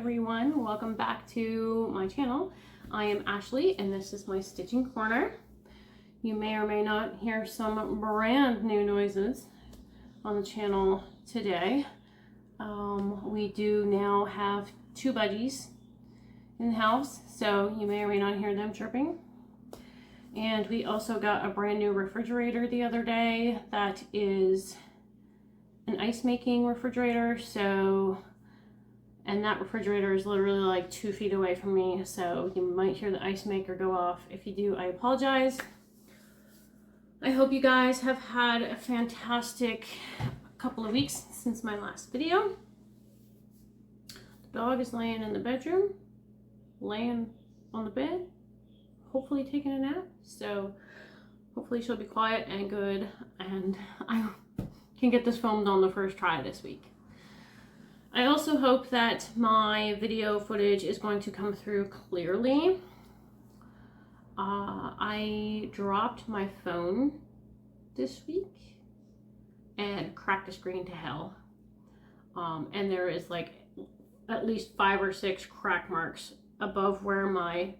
everyone, welcome back to my channel. I am Ashley and this is my stitching corner. You may or may not hear some brand new noises on the channel today. We do now have two budgies in the house, so you may or may not hear them chirping. And we also got a brand new refrigerator the other day that is an ice making refrigerator, and that refrigerator is literally like 2 feet away from me, so you might hear the ice maker go off. If you do, I apologize. I hope you guys have had a fantastic couple of weeks since my last video. The dog is laying in the bedroom, laying on the bed, hopefully taking a nap, so hopefully she'll be quiet and good, and I can get this filmed on the first try this week. I also hope that my video footage is going to come through clearly. I dropped my phone this week and cracked the screen to hell. And there is like at least 5 or 6 crack marks above where my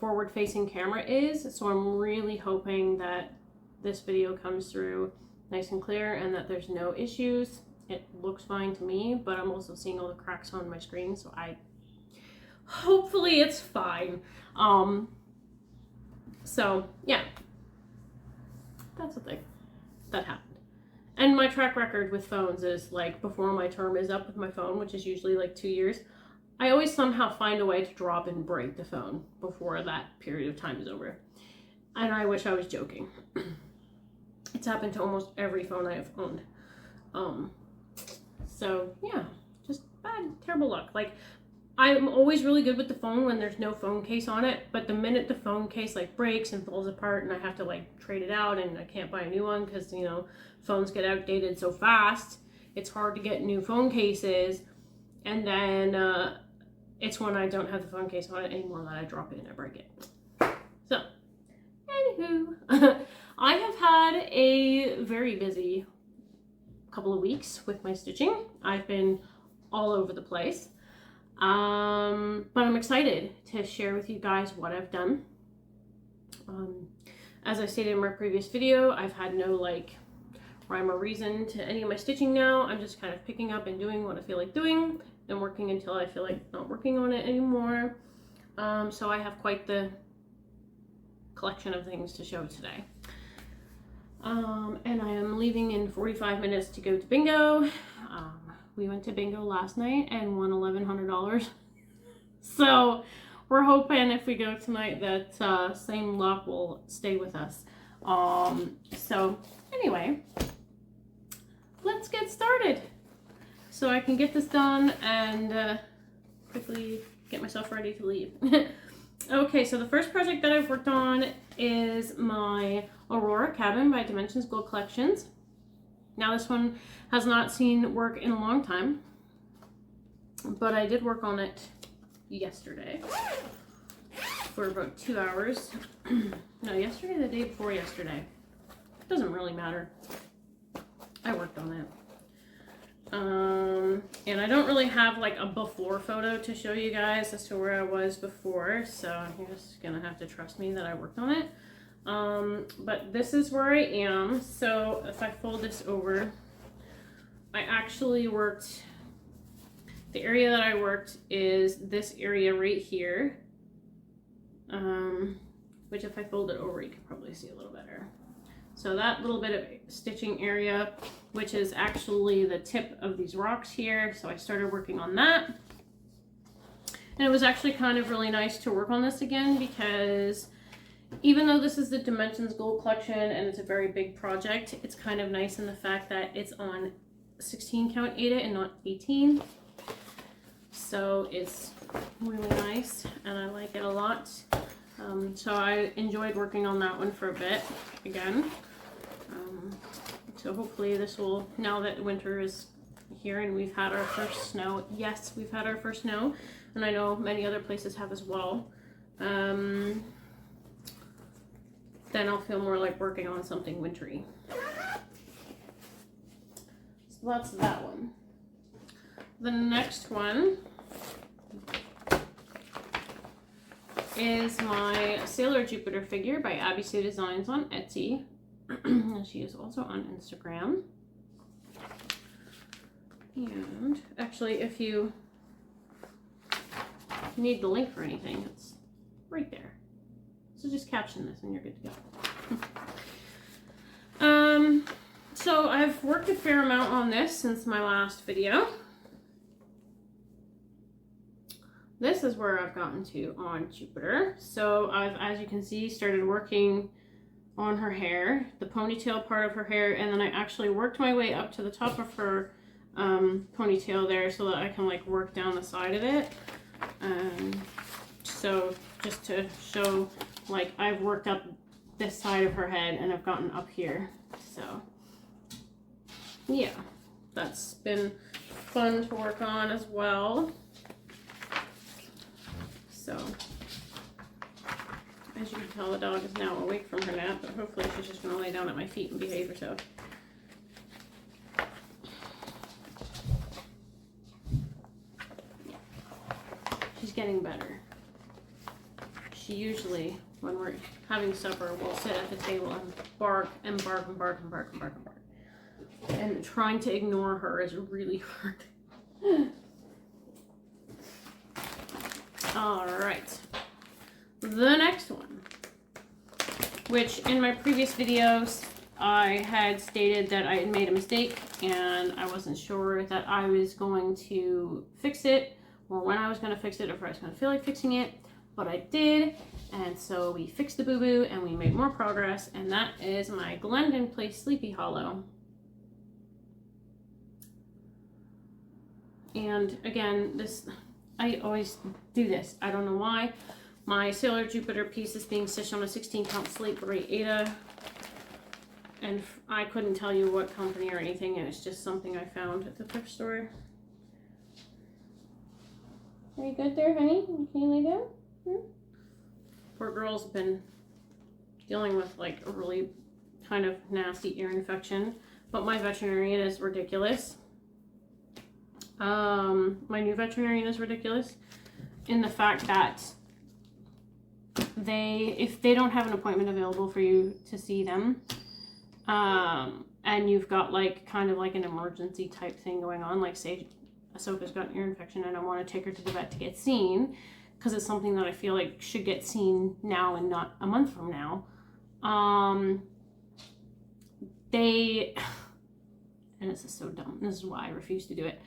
forward-facing camera is. So I'm really hoping that this video comes through nice and clear and that there's no issues. It looks fine to me, but I'm also seeing all the cracks on my screen, so hopefully it's fine. So yeah, that's the thing that happened. And my track record with phones is like, before my term is up with my phone, which is usually like 2 years, I always somehow find a way to drop and break the phone before that period of time is over. And I wish I was joking. It's happened to almost every phone I have owned. So yeah, just bad, terrible luck. Like, I'm always really good with the phone when there's no phone case on it, but the minute the phone case like breaks and falls apart and I have to like trade it out and I can't buy a new one because, you know, phones get outdated so fast, it's hard to get new phone cases. And then it's when I don't have the phone case on it anymore that I drop it and I break it. So, anywho, I have had a very busy couple of weeks with my stitching. I've been all over the place, but I'm excited to share with you guys what I've done. As I stated in my previous video, I've had no like rhyme or reason to any of my stitching now. I'm just kind of picking up and doing what I feel like doing and working until I feel like not working on it anymore. So I have quite the collection of things to show today. And I am leaving in 45 minutes to go to bingo. We went to bingo last night and won $1,100. So we're hoping if we go tonight that same luck will stay with us. So anyway, let's get started so I can get this done and quickly get myself ready to leave. Okay, so the first project that I've worked on is my Aurora Cabin by Dimensions Gold Collections. Now this one has not seen work in a long time, but I did work on it yesterday for about 2 hours. No, yesterday, the day before yesterday. It doesn't really matter. I worked on it. And I don't really have like a before photo to show you guys as to where I was before, so you're just gonna have to trust me that I worked on it. But this is where I am. So if I fold this over, I actually worked, the area that I worked is this area right here, which if I fold it over, you can probably see a little better. So that little bit of stitching area, which is actually the tip of these rocks here. So I started working on that. And it was actually kind of really nice to work on this again, because even though this is the Dimensions Gold Collection and it's a very big project, it's kind of nice in the fact that it's on 16 count Aida and not 18. So it's really nice and I like it a lot. So I enjoyed working on that one for a bit again. So hopefully this will, now that winter is here and we've had our first snow. Yes, we've had our first snow, and I know many other places have as well. Then I'll feel more like working on something wintry. So that's that one. the next one is my Sailor Jupiter figure by Abby Sue Designs on Etsy. She is also on Instagram. And actually, if you need the link for anything, it's right there. So just caption this and you're good to go. So I've worked a fair amount on this since my last video. This is where I've gotten to on Jupiter. So I've, as you can see, started working on her hair, the ponytail part of her hair, and then I actually worked my way up to the top of her ponytail there so that I can like work down the side of it. So just to show, like, I've worked up this side of her head and I've gotten up here. So yeah, that's been fun to work on as well. So as you can tell, the dog is now awake from her nap, but hopefully she's just going to lay down at my feet and behave herself. She's getting better. She usually, when we're having supper, will sit at the table and bark and bark and bark and bark and bark and bark. And trying to ignore her is really hard. All right. The next one, which in my previous videos, I had stated that I had made a mistake and I wasn't sure that I was going to fix it or when I was going to fix it or if I was going to feel like fixing it, but I did. And so we fixed the boo-boo and we made more progress, and that is my Glendon Place Sleepy Hollow. And again, this, I always do this. I don't know why. My Sailor Jupiter piece is being stitched on a 16 count slate braid Ada. And I couldn't tell you what company or anything, and it's just something I found at the thrift store. Are you good there, honey? Can you lay down? Poor girl's been dealing with like a really kind of nasty ear infection, but my veterinarian is ridiculous. My new veterinarian is ridiculous in the fact that if they don't have an appointment available for you to see them, and you've got like kind of like an emergency type thing going on, like say Ahsoka's got an ear infection and I want to take her to the vet to get seen because it's something that I feel like should get seen now and not a month from now. And this is so dumb, this is why I refuse to do it,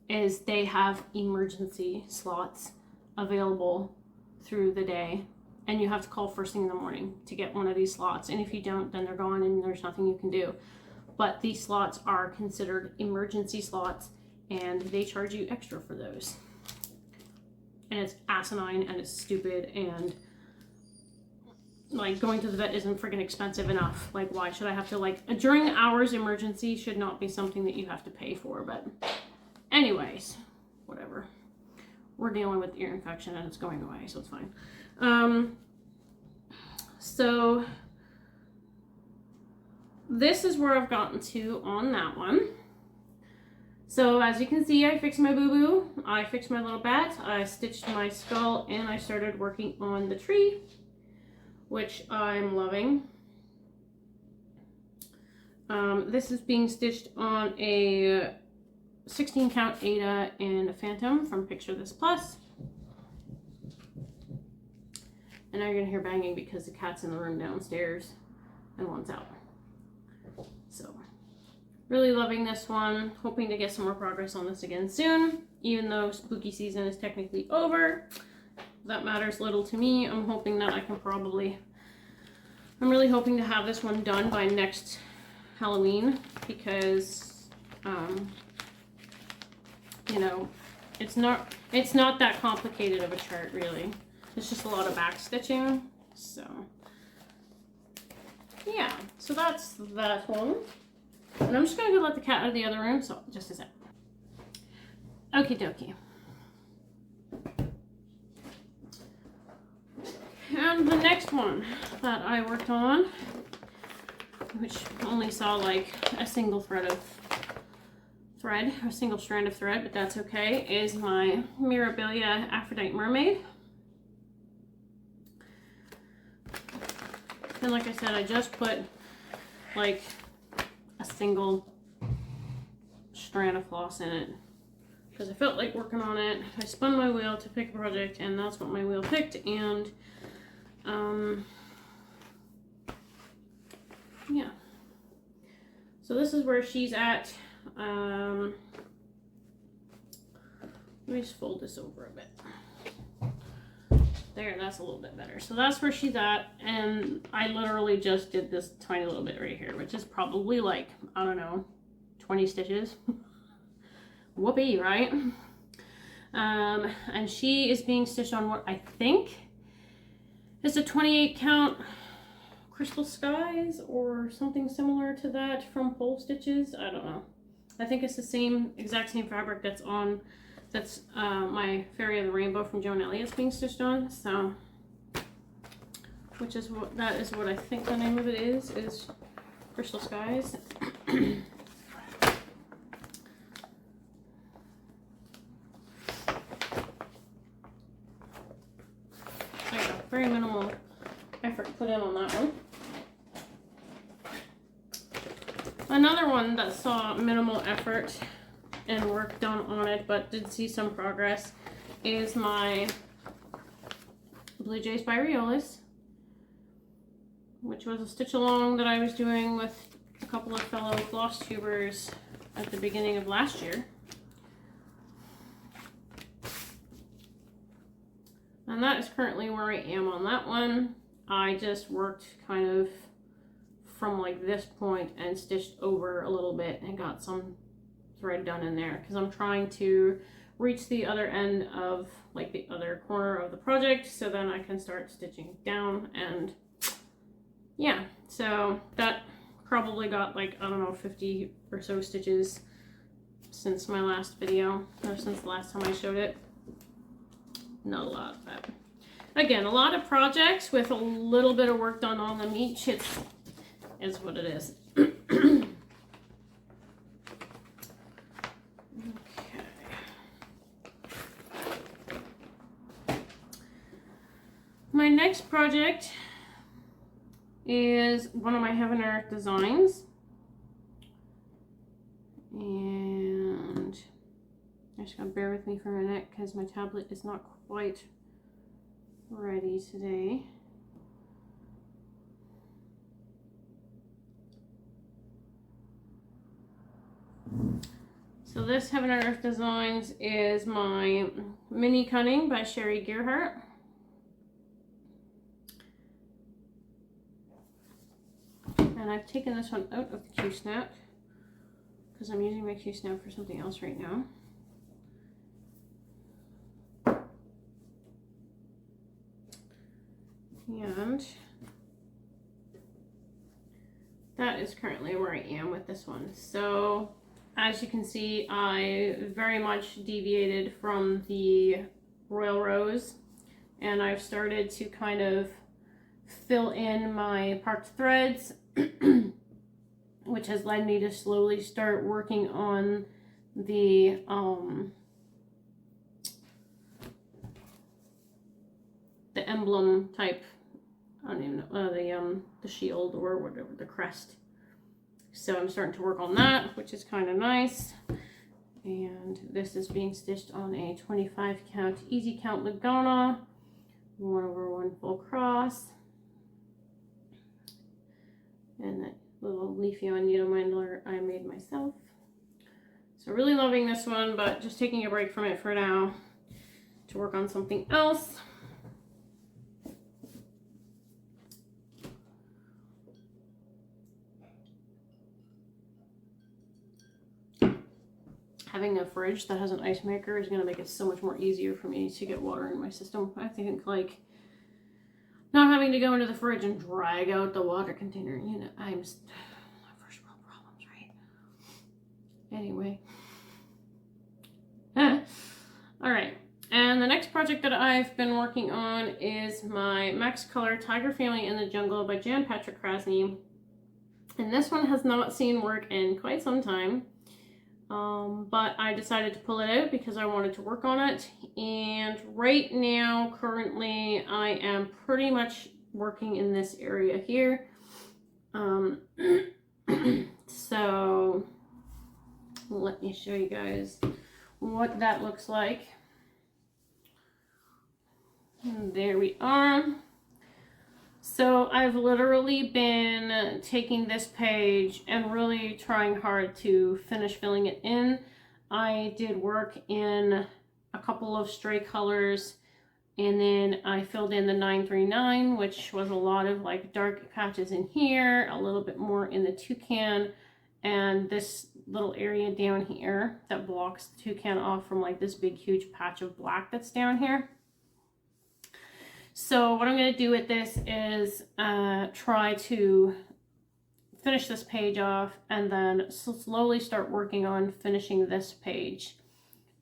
is they have emergency slots available through the day, and you have to call first thing in the morning to get one of these slots, and if you don't, then they're gone and there's nothing you can do. But these slots are considered emergency slots and they charge you extra for those, and it's asinine and it's stupid, and like going to the vet isn't freaking expensive enough. Like, why should I have to, like, during hours emergency should not be something that you have to pay for. But anyways, whatever. We're dealing with ear infection and it's going away, so it's fine. So this is where I've gotten to on that one. So as you can see, I fixed my boo-boo, I fixed my little bat, I stitched my skull, and I started working on the tree, which I'm loving. This is being stitched on a 16 count Ada and a Phantom from Picture This Plus. And now you're gonna hear banging because the cat's in the room downstairs and one's out. So really loving this one, hoping to get some more progress on this again soon, even though spooky season is technically over. That matters little to me. I'm hoping that I can I'm really hoping to have this one done by next Halloween because, you know, it's not that complicated of a chart, really. It's just a lot of back stitching. So yeah, so that's that one. And I'm just gonna go let the cat out of the other room, so just a sec. Okie dokie. And the next one that I worked on, which only saw like a single thread of thread, a single strand of thread, but that's okay, is my Mirabilia Aphrodite Mermaid. And like I said, I just put like a single strand of floss in it because I felt like working on it. I spun my wheel to pick a project, and that's what my wheel picked. And yeah, so this is where she's at. Let me just fold this over a bit. There, that's a little bit better. So that's where she's at, and I literally just did this tiny little bit right here, which is probably like, I don't know, 20 stitches. Whoopee, right? And she is being stitched on what I think is a 28 count Crystal Skies or something similar to that from Pole Stitches. I don't know. I think it's the exact same fabric that's on, that's my Fairy of the Rainbow from Joan Elliott's being stitched on. So, which is what, that is what I think the name of it is Crystal Skies. Very minimal effort put in on that one. Another one that saw minimal effort and work done on it, but did see some progress, is my Blue Jays by Riolis, which was a stitch along that I was doing with a couple of fellow Flosstubers at the beginning of last year. And that is currently where I am on that one. I just worked kind of from like this point and stitched over a little bit and got some thread done in there because I'm trying to reach the other end of like the other corner of the project so then I can start stitching down. And yeah, so that probably got like, I don't know, 50 or so stitches since my last video, or since the last time I showed it. Not a lot, but again, a lot of projects with a little bit of work done on them each. It's what it is. Okay. My next project is one of my Heaven and Earth designs, and you're just gonna bear with me for a minute because my tablet is not quite ready today. So this Heaven and Earth Designs is my mini Cunning by Sherry Gearhart. And I've taken this one out of the Q-snap because I'm using my Q-snap for something else right now. And that is currently where I am with this one. So as you can see, I very much deviated from the Royal Rose, and I've started to kind of fill in my parked threads, which has led me to slowly start working on the emblem type. I don't even know, the shield or whatever, the crest. So I'm starting to work on that, which is kind of nice. And this is being stitched on a 25 count easy count Lagana, 1/1 full cross, and that little leafy on needle minder I made myself. So really loving this one, but just taking a break from it for now to work on something else. Having a fridge that has an ice maker is going to make it so much more easier for me to get water in my system. I think like not having to go into the fridge and drag out the water container, you know, first world problems, right? Anyway. All right. And the next project that I've been working on is my Max Color Tiger Family in the Jungle by Jan Patrick Krasny. And this one has not seen work in quite some time. but I decided to pull it out because I wanted to work on it. And right now, currently, I am pretty much working in this area here. So let me show you guys what that looks like. And there we are. So I've literally been taking this page and really trying hard to finish filling it in. I did work in a couple of stray colors, and then I filled in the 939, which was a lot of like dark patches in here, a little bit more in the toucan, and this little area down here that blocks the toucan off from like this big huge patch of black that's down here. So what I'm going to do with this is try to finish this page off and then slowly start working on finishing this page,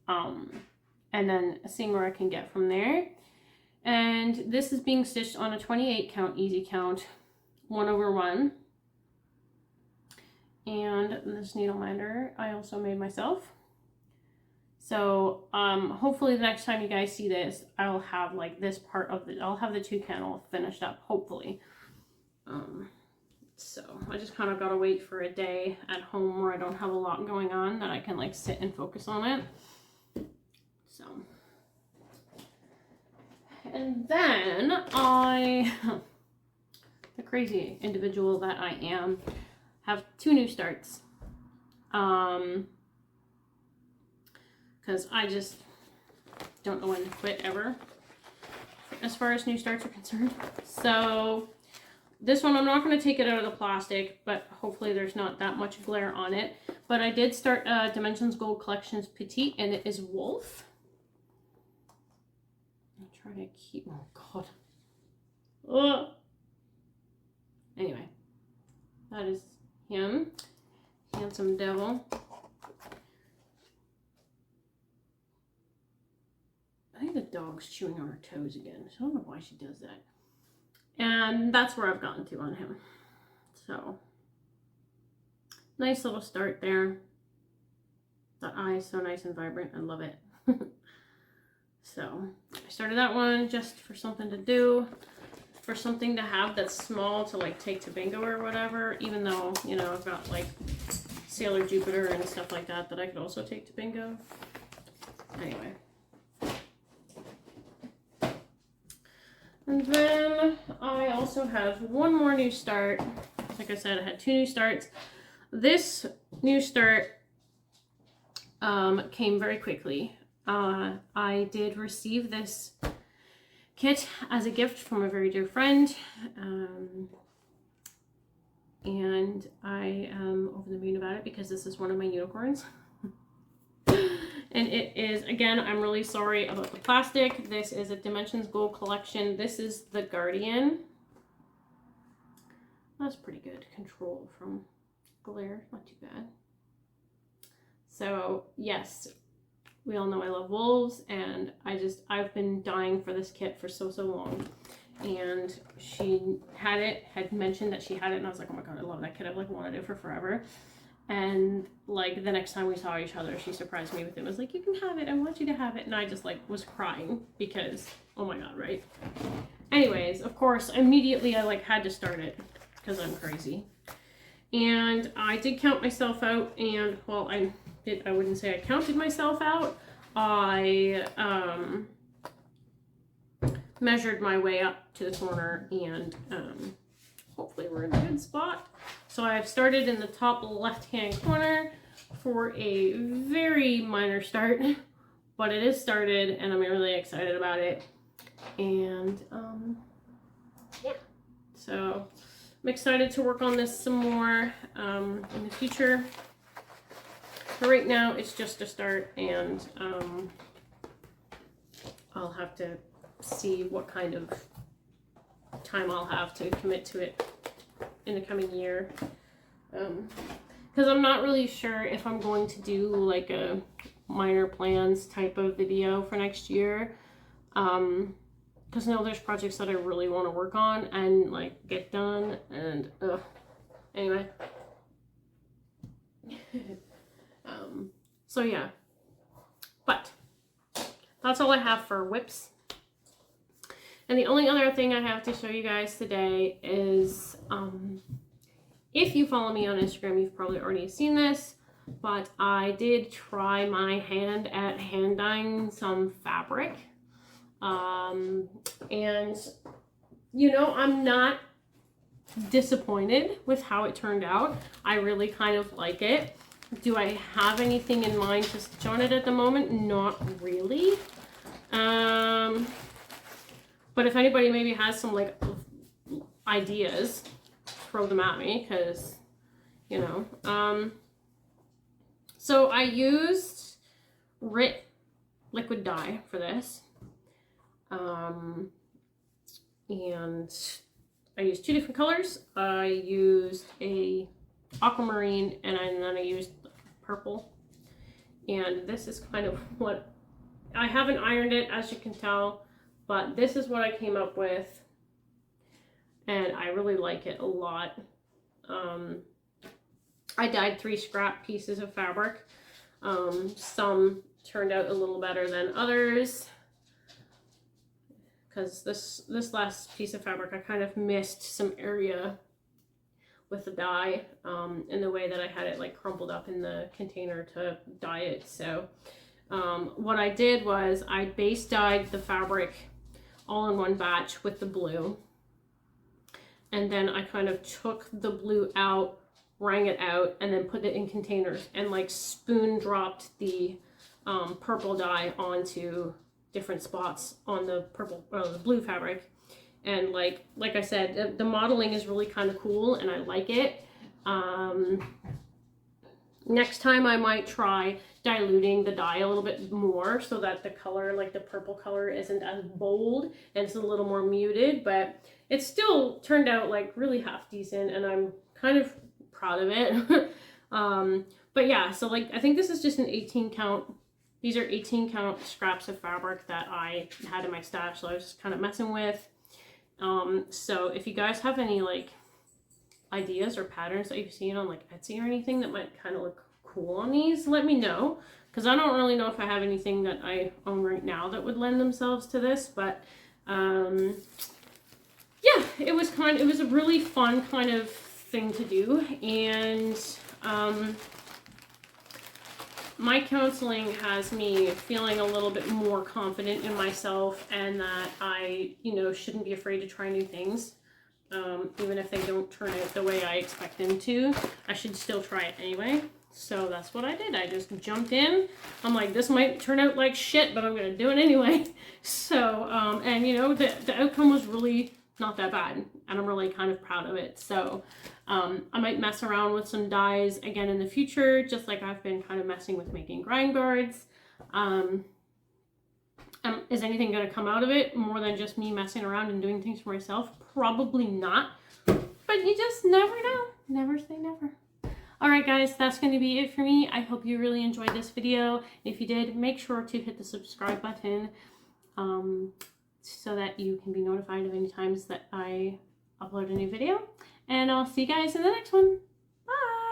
and then seeing where I can get from there. And this is being stitched on a 28 count easy count 1/1, and this needle minder I also made myself. So hopefully the next time you guys see this, I'll have like this part of the, I'll have the toucan all finished up, hopefully. So I just kind of got to wait for a day at home where I don't have a lot going on that I can like sit and focus on it. So, and then I, the crazy individual that I am, have 2 new starts. Because I just don't know when to quit ever, as far as new starts are concerned. So this one, I'm not going to take it out of the plastic, but hopefully there's not that much glare on it. But I did start Dimensions Gold Collections Petite, and it is Wolf. I'll try to keep, oh God. Ugh. Anyway, that is him. Handsome devil. I think the dog's chewing on her toes again. So I don't know why she does that. And that's where I've gotten to on him. So, nice little start there. The eye is so nice and vibrant. I love it. So, I started that one just for something to do. For something to have that's small to like take to bingo or whatever. Even though, you know, I've got like Sailor Jupiter and stuff like that that I could also take to bingo. Anyway. And then I also have one more new start. Like I said, I had 2 new starts. This new start came very quickly. I did receive this kit as a gift from a very dear friend. And I am over the moon about it because this is one of my unicorns. And it is, again, I'm really sorry about the plastic. This is a Dimensions Gold collection. This is the Guardian. That's pretty good control from glare, not too bad. So yes, we all know I love wolves, and I've been dying for this kit for so long. And she had mentioned that she had it, and I was like, oh my God, I love that kit. I've like wanted it for forever. And like the next time we saw each other, she surprised me with it. Was like, you can have it, I want you to have it. And I just like was crying because, oh my God, right? Anyways, of course, immediately I like had to start it because I'm crazy. And I did count myself out, and well, I wouldn't say I counted myself out. I measured my way up to the corner, and hopefully we're in a good spot. So I've started in the top left-hand corner for a very minor start, but it is started, and I'm really excited about it. And yeah, so I'm excited to work on this some more in the future. But right now, it's just a start, and I'll have to see what kind of time I'll have to commit to it in the coming year, because I'm not really sure if I'm going to do like a minor plans type of video for next year, because now there's projects that I really want to work on and like get done, and anyway. So yeah, but that's all I have for WIPS. And the only other thing I have to show you guys today is, if you follow me on Instagram, you've probably already seen this, but I did try my hand at hand dyeing some fabric. And, you know, I'm not disappointed with how it turned out. I really kind of like it. Do I have anything in mind to stitch on it at the moment? Not really. But if anybody maybe has some like ideas, throw them at me, because, you know. So I used RIT liquid dye for this. And I used 2 different colors. I used a aquamarine and then I used purple. And this is kind of what, I haven't ironed it, as you can tell, but this is what I came up with, and I really like it a lot. I dyed 3 scrap pieces of fabric. Some turned out a little better than others, because this last piece of fabric, I kind of missed some area with the dye, in the way that I had it like crumpled up in the container to dye it. So what I did was I base dyed the fabric all in one batch with the blue, and then I kind of took the blue out, wrang it out, and then put it in containers and like spoon dropped the purple dye onto different spots on the the blue fabric. And like I said, the modeling is really kind of cool and I like it. Next time I might try diluting the dye a little bit more so that the color, like the purple color, isn't as bold and it's a little more muted, but it still turned out like really half decent and I'm kind of proud of it. But yeah, so like I think this is just an 18 count. These are 18 count scraps of fabric that I had in my stash, so I was just kind of messing with. So if you guys have any like ideas or patterns that you've seen on like Etsy or anything that might kind of look cool on these, let me know, because I don't really know if I have anything that I own right now that would lend themselves to this. But yeah, it was a really fun kind of thing to do. And my counseling has me feeling a little bit more confident in myself, and that I, you know, shouldn't be afraid to try new things. Even if they don't turn out the way I expect them to, I should still try it anyway. So that's what I did. I just jumped in. I'm like, this might turn out like shit, but I'm going to do it anyway. So, and you know, the outcome was really not that bad, and I'm really kind of proud of it. So, I might mess around with some dyes again in the future, just like I've been kind of messing with making grind guards. Is anything going to come out of it more than just me messing around and doing things for myself? Probably not, but you just never know. Never say never. All right, guys, that's going to be it for me. I hope you really enjoyed this video. If you did, make sure to hit the subscribe button so that you can be notified of any times that I upload a new video. And I'll see you guys in the next one. Bye!